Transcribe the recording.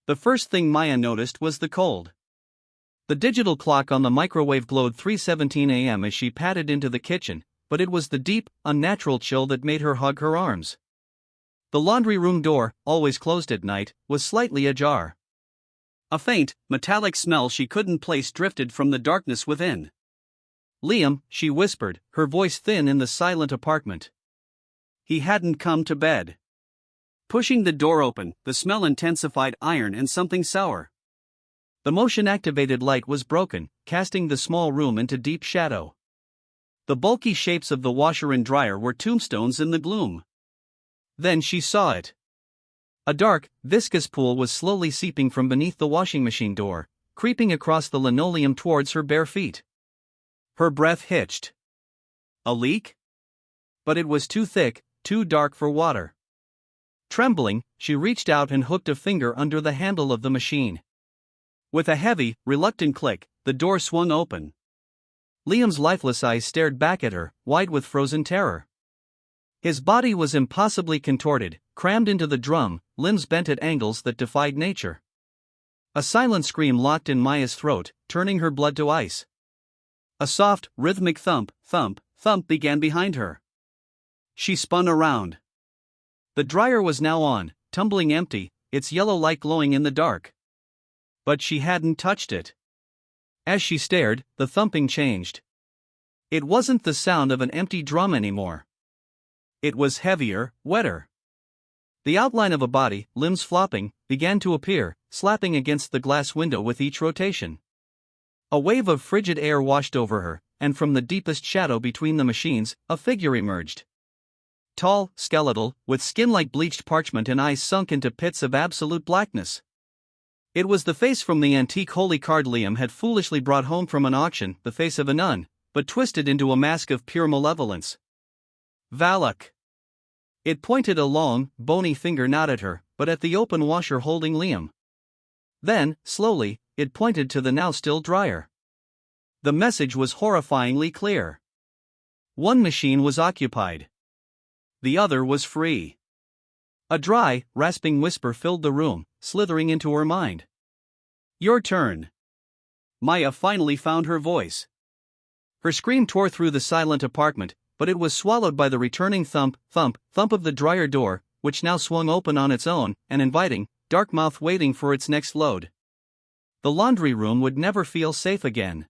The first thing Maya noticed was the cold. The digital clock on the microwave glowed 3:17 a.m. as she padded into the kitchen, but it was the deep, unnatural chill that made her hug her arms. The laundry room door, always closed at night, was slightly ajar. A faint, metallic smell she couldn't place drifted from the darkness within. "Liam," she whispered, her voice thin in the silent apartment. He hadn't come to bed. Pushing the door open, the smell intensified iron and something sour. The motion-activated light was broken, casting the small room into deep shadow. The bulky shapes of the washer and dryer were tombstones in the gloom. Then she saw it. A dark, viscous pool was slowly seeping from beneath the washing machine door, creeping across the linoleum towards her bare feet. Her breath hitched. A leak? But it was too thick, too dark for water. Trembling, she reached out and hooked a finger under the handle of the machine. With a heavy, reluctant click, the door swung open. Liam's lifeless eyes stared back at her, wide with frozen terror. His body was impossibly contorted, crammed into the drum, limbs bent at angles that defied nature. A silent scream locked in Maya's throat, turning her blood to ice. A soft, rhythmic thump, thump, thump began behind her. She spun around. The dryer was now on, tumbling empty, its yellow light glowing in the dark. But she hadn't touched it. As she stared, the thumping changed. It wasn't the sound of an empty drum anymore. It was heavier, wetter. The outline of a body, limbs flopping, began to appear, slapping against the glass window with each rotation. A wave of frigid air washed over her, and from the deepest shadow between the machines, a figure emerged. Tall, skeletal, with skin like bleached parchment and eyes sunk into pits of absolute blackness. It was the face from the antique holy card Liam had foolishly brought home from an auction, the face of a nun, but twisted into a mask of pure malevolence. Valak. It pointed a long, bony finger not at her, but at the open washer holding Liam. Then, slowly, it pointed to the now still dryer. The message was horrifyingly clear. One machine was occupied. The other was free. A dry, rasping whisper filled the room, slithering into her mind. "Your turn." Maya finally found her voice. Her scream tore through the silent apartment, but it was swallowed by the returning thump, thump, thump of the dryer door, which now swung open on its own, an inviting, dark mouth waiting for its next load. The laundry room would never feel safe again.